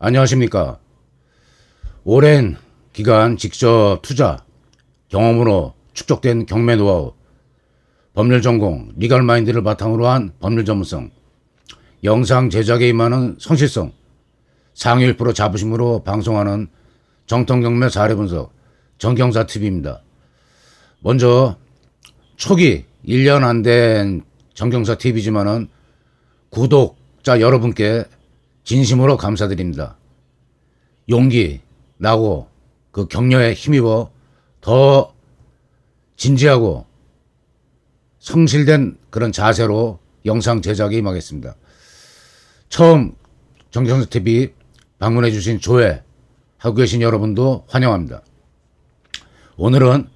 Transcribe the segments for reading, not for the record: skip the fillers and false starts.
안녕하십니까. 오랜 기간 직접 투자, 경험으로 축적된 경매 노하우, 법률 전공, 리걸 마인드를 바탕으로 한 법률 전문성, 영상 제작에 임하는 성실성, 상위 1% 자부심으로 방송하는 정통경매 사례 분석, 정경사TV입니다. 먼저 초기 1년 안 된 정경사TV지만은 구독자 여러분께 진심으로 감사드립니다. 용기 나고 그 격려에 힘입어 더 진지하고 성실된 그런 자세로 영상 제작에 임하겠습니다. 처음 정경사TV 방문해 주신 조회 하고 계신 여러분도 환영합니다. 오늘은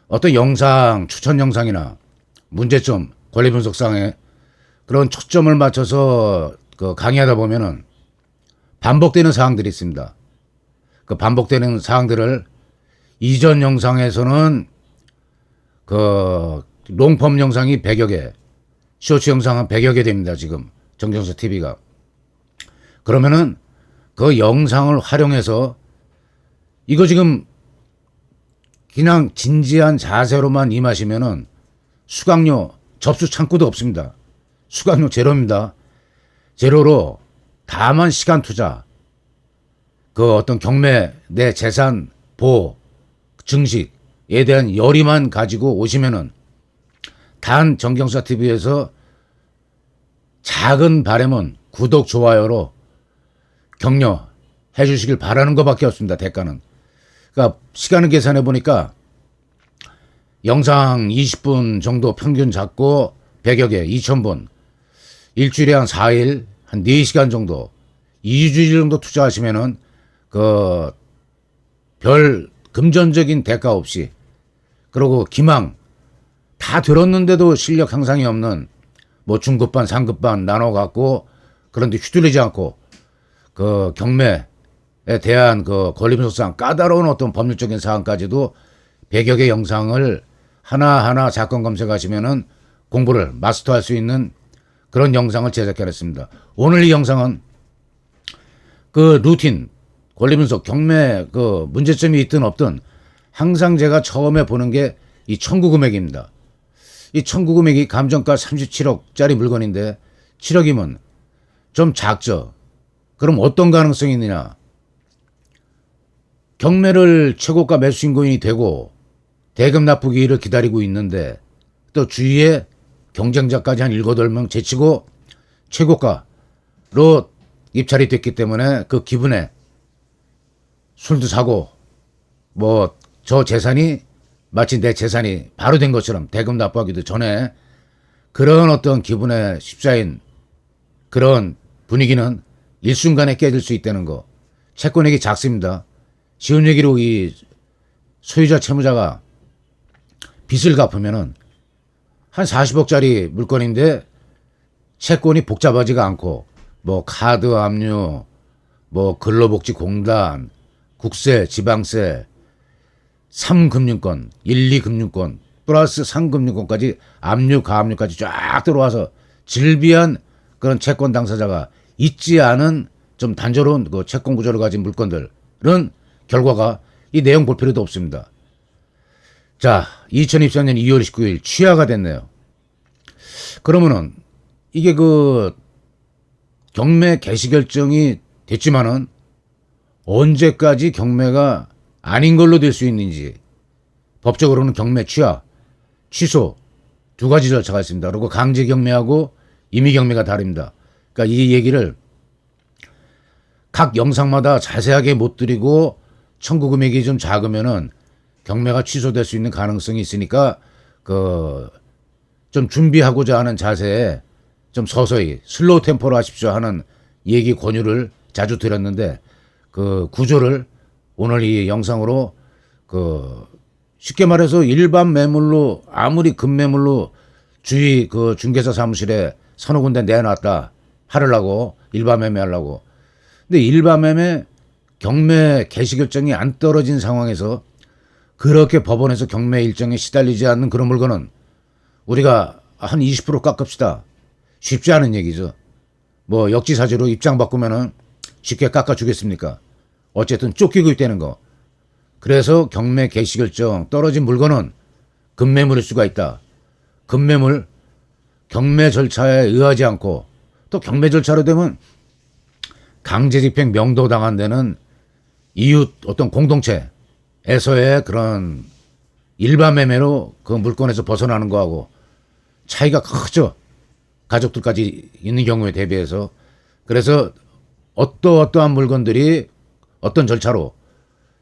어떤 영상 추천 영상이나 문제점 권리 분석상에 그런 초점을 맞춰서 강의하다 보면은 반복되는 사항들이 있습니다. 그 반복되는 사항들을 이전 영상에서는 그 롱폼 영상이 100여 개, 쇼츠 영상은 100여 개 됩니다. 지금 정경사TV가. 그러면은 그 영상을 활용해서 이거 지금 그냥 진지한 자세로만 임하시면은 수강료 접수 창구도 없습니다. 수강료 제로입니다. 제로로 다만 시간 투자, 그 어떤 경매, 내 재산 보호, 증식에 대한 열의만 가지고 오시면은 단 정경사TV에서 작은 바람은 구독, 좋아요로 격려해 주시길 바라는 것밖에 없습니다. 대가는. 그러니까 시간을 계산해 보니까 영상 20분 정도 평균 잡고 100여 개, 2000분, 일주일에 한 4일, 한 4시간 정도, 2주일 정도 투자하시면은 별 금전적인 대가 없이, 그리고 기망 다 들었는데도 실력 향상이 없는 뭐 중급반, 상급반 나눠 갖고 그런데 휘둘리지 않고 그 경매에 대한 그 권리 분석상 까다로운 어떤 법률적인 사항까지도 100여 개 영상을 하나하나 사건 검색하시면은 공부를 마스터할 수 있는 그런 영상을 제작해냈습니다. 오늘 이 영상은 그 루틴, 권리 분석, 경매 그 문제점이 있든 없든 항상 제가 처음에 보는 게 이 청구 금액입니다. 이 청구 금액이 감정가 37억짜리 물건인데 7억이면 좀 작죠. 그럼 어떤 가능성이 있느냐. 경매를 최고가 매수 인고인이 되고 대금 납부기일을 기다리고 있는데 또 주위에 경쟁자까지 한 7, 8명 제치고 최고가로 입찰이 됐기 때문에 그 기분에 술도 사고 뭐 저 재산이 마치 내 재산이 바로 된 것처럼 대금 납부하기도 전에 그런 어떤 기분에 십자인 그런 분위기는 일순간에 깨질 수 있다는 거. 채권액이 작습니다. 쉬운 얘기로 이 소유자 채무자가 빚을 갚으면은 한 40억짜리 물건인데 채권이 복잡하지가 않고 뭐 카드 압류, 뭐 근로복지공단, 국세, 지방세, 3금융권, 1, 2금융권 플러스 3금융권까지 압류, 가압류까지 쫙 들어와서 질비한 그런 채권 당사자가 있지 않은 좀 단조로운 그 채권 구조를 가진 물건들은 결과가 이 내용 볼 필요도 없습니다. 자, 2024년 2월 19일 취하가 됐네요. 그러면은 이게 그 경매 개시 결정이 됐지만은 언제까지 경매가 아닌 걸로 될 수 있는지, 법적으로는 경매 취하, 취소 두 가지 절차가 있습니다. 그리고 강제 경매하고 임의 경매가 다릅니다. 그러니까 이 얘기를 각 영상마다 자세하게 못 드리고 청구 금액이 좀 작으면은 경매가 취소될 수 있는 가능성이 있으니까 좀 준비하고자 하는 자세에 좀 서서히 슬로우 템포로 하십시오 하는 얘기 권유를 자주 드렸는데 그 구조를 오늘 이 영상으로 쉽게 말해서 일반 매물로 아무리 급매물로 주위 그 중개사 사무실에 서너 군데 내놨다 하려고 일반 매매 하려고. 근데 일반 매매 경매 개시 결정이 안 떨어진 상황에서 그렇게 법원에서 경매 일정에 시달리지 않는 그런 물건은 우리가 한 20% 깎읍시다. 쉽지 않은 얘기죠. 뭐 역지사지로 입장 바꾸면은 쉽게 깎아주겠습니까? 어쨌든 쫓기고 있다는 거. 그래서 경매 개시 결정 떨어진 물건은 급매물일 수가 있다. 급매물, 경매 절차에 의하지 않고 또 경매 절차로 되면 강제집행 명도당한 데는 이웃 어떤 공동체에서의 그런 일반 매매로 그 물건에서 벗어나는 거하고 차이가 크죠. 가족들까지 있는 경우에 대비해서. 그래서 어떠한 물건들이 어떤 절차로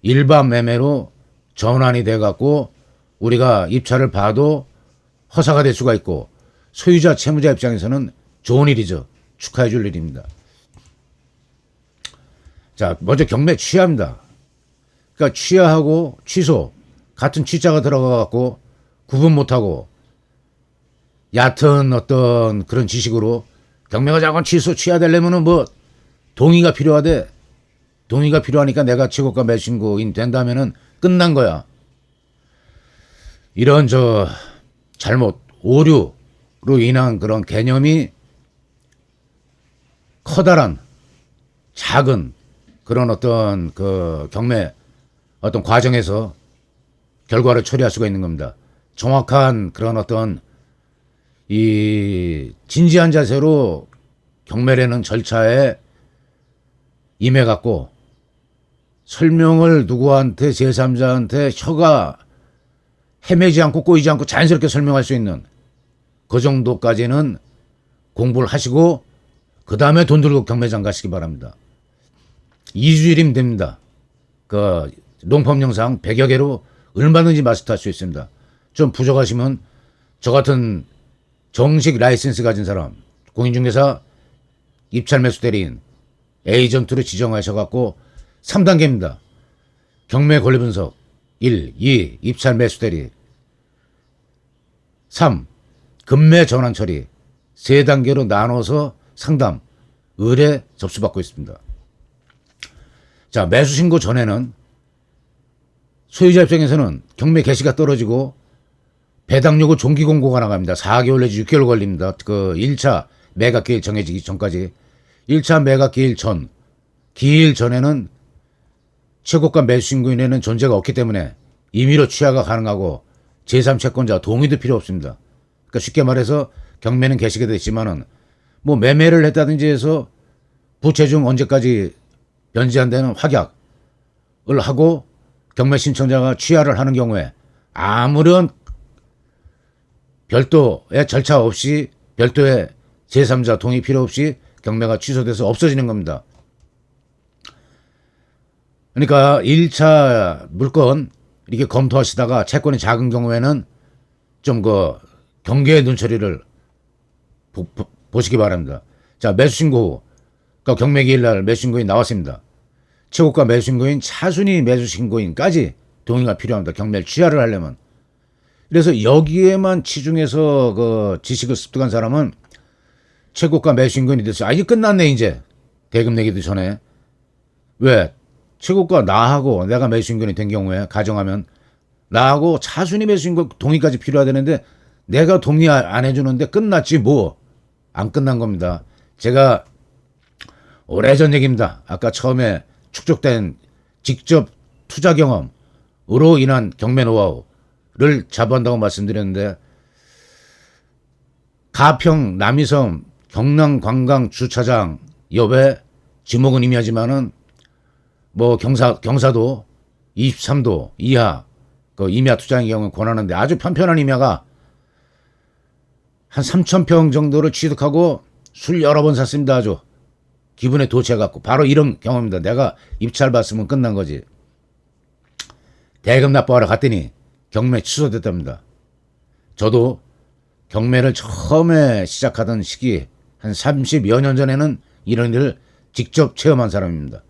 일반 매매로 전환이 돼 갖고 우리가 입찰을 봐도 허사가 될 수가 있고 소유자 채무자 입장에서는 좋은 일이죠. 축하해 줄 일입니다. 자, 먼저 경매 취하입니다. 그러니까 취하하고 취소 같은 취자가 들어가 갖고 구분 못하고 얕은 어떤 그런 지식으로 경매가 자꾸 취소 취하되려면은 뭐 동의가 필요하대. 동의가 필요하니까 내가 최고가 매수신고인 된다면은 끝난 거야. 이런 잘못 오류로 인한 그런 개념이 커다란 작은 그런 어떤 그 경매 어떤 과정에서 결과를 초래할 수가 있는 겁니다. 정확한 그런 어떤 이 진지한 자세로 경매라는 절차에 임해 갖고 설명을 누구한테 제3자한테 혀가 헤매지 않고 꼬이지 않고 자연스럽게 설명할 수 있는 그 정도까지는 공부를 하시고 그 다음에 돈 들고 경매장 가시기 바랍니다. 2주일이면 됩니다. 그 롱펌 영상 100여 개로 얼마든지 마스터할 수 있습니다. 좀 부족하시면 저 같은 정식 라이센스 가진 사람, 공인중개사, 입찰 매수 대리인, 에이전트로 지정하셔갖고 3단계입니다. 경매 권리 분석 1, 2, 입찰 매수 대리 3, 급매 전환 처리 3단계로 나눠서 상담, 의뢰 접수받고 있습니다. 자, 매수 신고 전에는 소유자 입장에서는 경매 개시가 떨어지고 배당 요구 종기 공고가 나갑니다. 4개월 내지 6개월 걸립니다. 그 1차 매각 기일 정해지기 전까지. 1차 매각 기일 전, 기일 전에는 최고가 매수 신고인에는 존재가 없기 때문에 임의로 취하가 가능하고 제3채권자 동의도 필요 없습니다. 그러니까 쉽게 말해서 경매는 개시가 됐지만은 뭐 매매를 했다든지 해서 부채 중 언제까지 변제한 데는 확약을 하고 경매 신청자가 취하를 하는 경우에 아무런 별도의 절차 없이 별도의 제3자 동의 필요 없이 경매가 취소돼서 없어지는 겁니다. 그러니까 1차 물건 이렇게 검토하시다가 채권이 작은 경우에는 좀 그 경계의 눈처리를 보시기 바랍니다. 자, 매수신고 후, 그러니까 경매기일 날 매수신고인 나왔습니다. 최고가 매수신고인, 차순위 매수신고인까지 동의가 필요합니다. 경매를 취하를 하려면. 그래서 여기에만 치중해서 그 지식을 습득한 사람은 최고가 매수신고인이 됐어요. 아, 이제 끝났네, 이제. 대금 내기도 전에. 왜? 최고가 나하고 내가 매수신고인이 된 경우에 가정하면 나하고 차순위 매수신고 동의까지 필요하 되는데 내가 동의 안 해주는데 끝났지 뭐. 안 끝난 겁니다. 제가 오래전 얘기입니다. 아까 처음에 축적된 직접 투자 경험으로 인한 경매 노하우를 자부한다고 말씀드렸는데 가평 남이섬 경남관광주차장 옆에 지목은 임야지만은 뭐 경사도 23도 이하 그 임야 투자의 경우에 권하는데 아주 편편한 임야가 한 3,000평 정도를 취득하고 술 여러 번 샀습니다. 아주 기분에 도취해갖고 바로 이런 경험입니다. 내가 입찰 봤으면 끝난 거지. 대금 납부하러 갔더니 경매 취소됐답니다. 저도 경매를 처음에 시작하던 시기 한 30여 년 전에는 이런 일을 직접 체험한 사람입니다.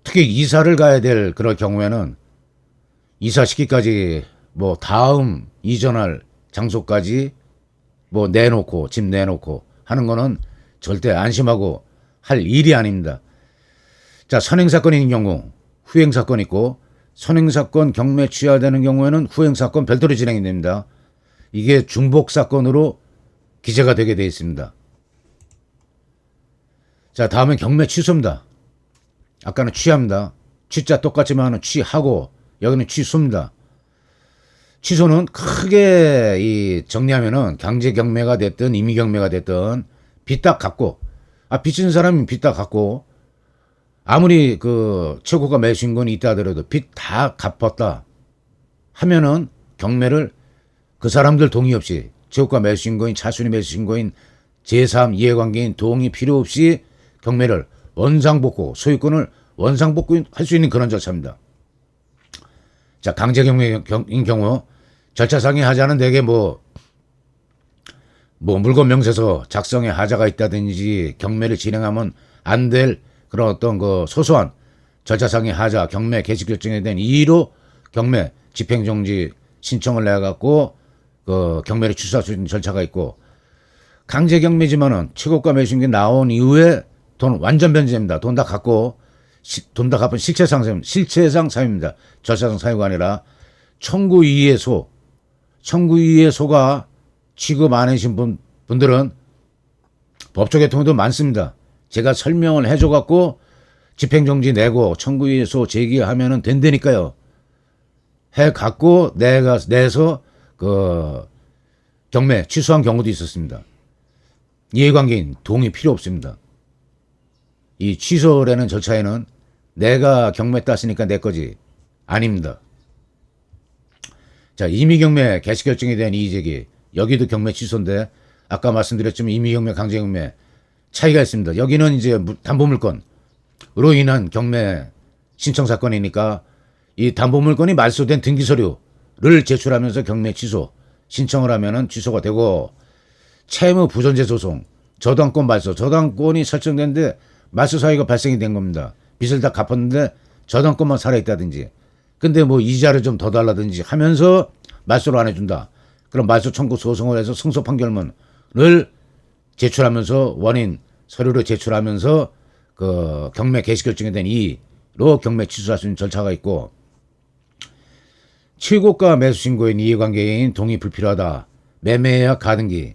특히 이사를 가야 될 그럴 경우에는 이사 시기까지 뭐 다음 이전할 장소까지 뭐 내놓고 집 내놓고 하는 거는 절대 안심하고 할 일이 아닙니다. 자, 선행사건인 경우 후행사건 있고 선행사건 경매 취하되는 경우에는 후행사건 별도로 진행이 됩니다. 이게 중복사건으로 기재가 되게 되어 있습니다. 자, 다음은 경매 취소입니다. 아까는 취합니다. 취자 똑같지만 취하고 여기는 취소입니다. 취소는 크게 이 정리하면은 강제 경매가 됐든 임의 경매가 됐든 빚 다 갚고, 빚진 사람이 빚 다 갚고, 아무리 그 최고가 매수인권이 있다 하더라도 빚 다 갚았다 하면은 경매를 그 사람들 동의 없이, 최고가 매수인권인, 차순위 매수인권인, 제3 이해관계인 동의 필요 없이 경매를 원상복구, 소유권을 원상복구할 수 있는 그런 절차입니다. 자, 강제 경매인 경우 절차상의 하자는 대개 뭐 물건 명세서 작성에 하자가 있다든지 경매를 진행하면 안 될 그런 어떤 그 소소한 절차상의 하자, 경매 개시 결정에 대한 이의로 경매 집행정지 신청을 내갖고 그 경매를 취소할 수 있는 절차가 있고, 강제 경매지만은 최고가 매수인이 나온 이후에 돈 완전 변제입니다. 돈 다 갚고, 돈 다 갚은 실체상 사유입니다. 절차상 사유가 아니라 청구 이의의 소, 청구 이의의 소가 취급 안 하신 분들은 법조 계통도 많습니다. 제가 설명을 해줘갖고 집행정지 내고 청구 이의의 소 제기하면은 된다니까요. 해갖고 내서 그 경매 취소한 경우도 있었습니다. 이해관계인 동의 필요 없습니다. 이 취소라는 절차에는 내가 경매 땄으니까 내 거지 아닙니다. 자, 임의경매 개시 결정에 대한 이의제기, 여기도 경매 취소인데 아까 말씀드렸지만 임의경매 강제경매 차이가 있습니다. 여기는 이제 담보물건으로 인한 경매 신청 사건이니까 이 담보물건이 말소된 등기서류를 제출하면서 경매 취소 신청을 하면은 취소가 되고, 채무 부존재 소송, 저당권 말소, 저당권이 설정됐는데 말소 사유가 발생이 된 겁니다. 빚을 다 갚았는데 저당권만 살아있다든지, 근데 뭐 이자를 좀 더 달라든지 하면서 말소를 안 해준다. 그럼 말소 청구 소송을 해서 승소 판결문을 제출하면서 원인 서류를 제출하면서 그 경매 개시 결정에 대한 이의로 경매 취소할 수 있는 절차가 있고, 최고가 매수 신고인 이해관계인 동의 불필요하다. 매매예약 가등기,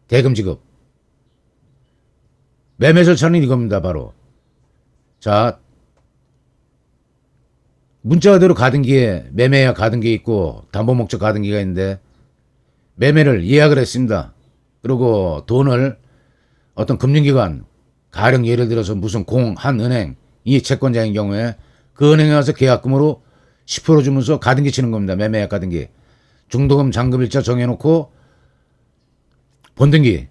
대금 지급. 매매 절차는 이겁니다. 바로. 자, 문자 그대로 가등기에 매매예약 가등기 있고 담보 목적 가등기가 있는데, 매매를 예약을 했습니다. 그리고 돈을 어떤 금융기관, 가령 예를 들어서 무슨 한 은행, 이 채권자인 경우에 그 은행에 가서 계약금으로 10% 주면서 가등기 치는 겁니다. 매매예약 가등기. 중도금 잔금일자 정해놓고 본등기.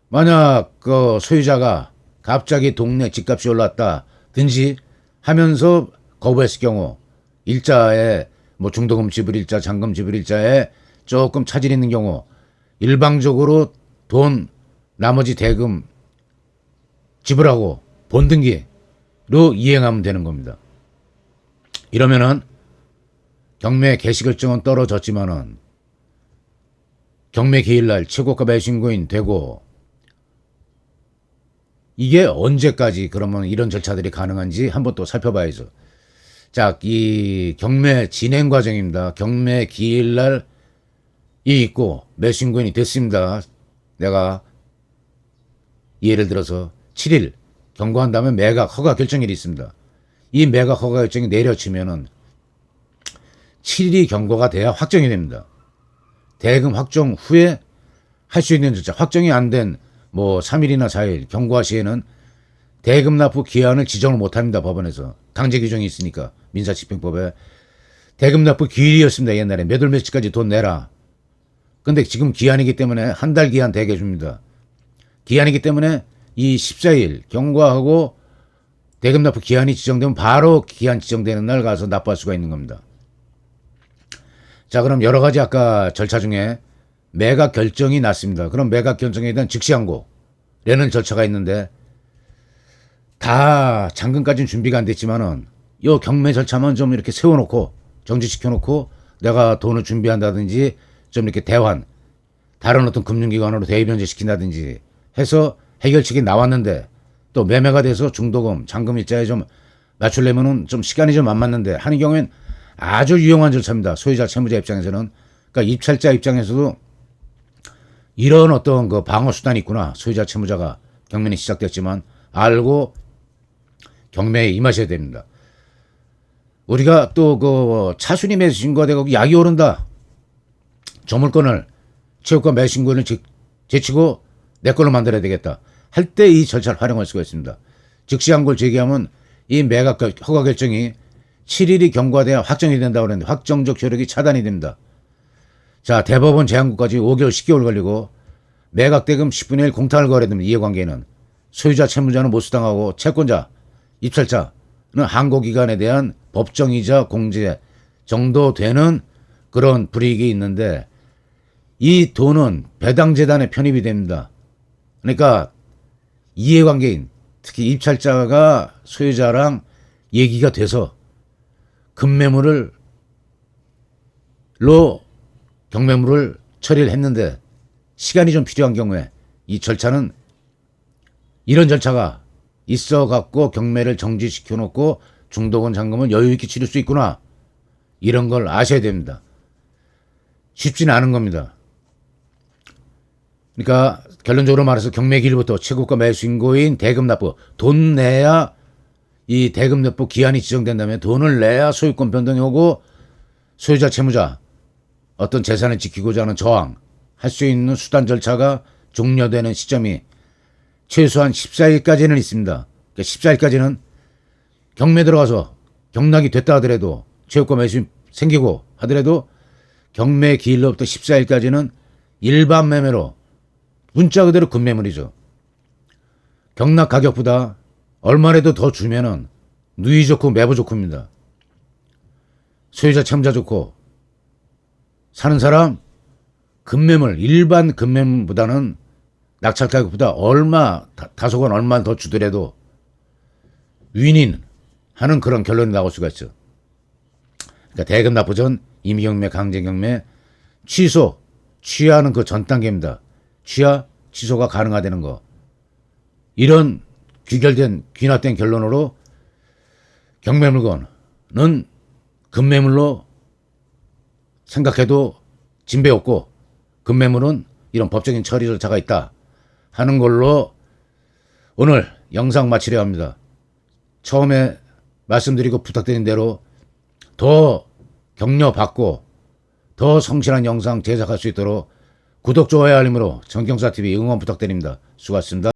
만약 그 소유자가 갑자기 동네 집값이 올랐다든지 하면서 거부했을 경우, 일자에 뭐 중도금 지불일자, 잔금 지불일자에 조금 차질 있는 경우 일방적으로 돈 나머지 대금 지불하고 본등기로 이행하면 되는 겁니다. 이러면은 경매 개시 결정은 떨어졌지만은 경매 기일날 최고가 매수인고인 되고, 이게 언제까지 그러면 이런 절차들이 가능한지 한번 또 살펴봐야죠. 자, 이 경매 진행 과정입니다. 경매 기일날이 있고 매수인고인이 됐습니다. 내가 예를 들어서 7일 경고한 다음에 매각 허가 결정일이 있습니다. 이 매각 허가 결정이 내려지면은 7일이 경고가 돼야 확정이 됩니다. 대금 확정 후에 할 수 있는 절차, 확정이 안 된 뭐 3일이나 4일 경고하 시에는 대금 납부 기한을 지정을 못합니다. 법원에서 강제 규정이 있으니까. 민사집행법에 대금 납부 기일이었습니다. 옛날에 몇 월 며칠까지 돈 내라. 근데 지금 기한이기 때문에 한 달 기한 대개 줍니다. 기한이기 때문에 이 14일 경과하고 대금 납부 기한이 지정되면 바로 기한 지정되는 날 가서 납부할 수가 있는 겁니다. 자, 그럼 여러 가지 아까 절차 중에 매각 결정이 났습니다. 그럼 매각 결정에 대한 즉시항고라는 절차가 있는데, 다 잠금까지는 준비가 안 됐지만은 요 경매 절차만 좀 이렇게 세워놓고 정지시켜놓고 내가 돈을 준비한다든지 좀 이렇게 대환, 다른 어떤 금융기관으로 대입변제시킨다든지 해서 해결책이 나왔는데, 또 매매가 돼서 중도금, 잔금일자에 좀 맞추려면은 좀 시간이 좀 안 맞는데 하는 경우엔 아주 유용한 절차입니다. 소유자 채무자 입장에서는. 그러니까 입찰자 입장에서도 이런 어떤 그 방어 수단이 있구나. 소유자 채무자가 경매는 시작됐지만 알고 경매에 임하셔야 됩니다. 우리가 또 그 차순위 매수 신고되고 약이 오른다. 저물건을 체육관 매수 신고를 제치고 내 걸로 만들어야 되겠다. 할 때 이 절차를 활용할 수가 있습니다. 즉시 항고를 제기하면 이 매각 허가 결정이 7일이 경과돼야 확정이 된다고 그랬는데 확정적 효력이 차단이 됩니다. 자, 대법원 재항고까지 5개월 10개월 걸리고 매각 대금 10분의 1 공탁을 거래야 됩니다. 이해관계는 소유자 채무자는 못수당하고 채권자 입찰자는 항고기간에 대한 법정이자 공제 정도 되는 그런 불이익이 있는데 이 돈은 배당재단에 편입이 됩니다. 그러니까 이해관계인 특히 입찰자가 소유자랑 얘기가 돼서 금매물로 경매물을 처리를 했는데 시간이 좀 필요한 경우에 이 절차는 이런 절차가 있어 갖고 경매를 정지시켜 놓고 중도금 잔금을 여유 있게 치를 수 있구나. 이런 걸 아셔야 됩니다. 쉽지는 않은 겁니다. 그러니까 결론적으로 말해서 경매 기일부터 최고가 매수인고인 대금 납부 돈 내야 이 대금 납부 기한이 지정된다면 돈을 내야 소유권 변동이 오고 소유자 채무자 어떤 재산을 지키고자 하는 저항 할 수 있는 수단 절차가 종료되는 시점이 최소한 14일까지는 있습니다. 그러니까 14일까지는 경매 들어가서 경락이 됐다 하더라도 최고가 매수 생기고 하더라도 경매 기일로부터 14일까지는 일반 매매로 문자 그대로 금매물이죠. 경락 가격보다 얼마라도 더 주면은 누이 좋고 매부 좋고입니다. 소유자 채무자 좋고 사는 사람 금매물 일반 금매물보다는 낙찰 가격보다 다소간 얼마 더 주더라도 윈인 하는 그런 결론이 나올 수가 있죠. 그러니까 대금 납부 전 임의경매 강제경매 취하는 그 전 단계입니다. 취소가 가능하다는 거. 이런 귀납된 결론으로 경매물건은 금매물로 생각해도 진배 없고 금매물은 이런 법적인 처리 절차가 있다 하는 걸로 오늘 영상 마치려 합니다. 처음에 말씀드리고 부탁드린 대로 더 격려받고 더 성실한 영상 제작할 수 있도록 구독, 좋아요, 알림으로 정경사TV 응원 부탁드립니다. 수고하셨습니다.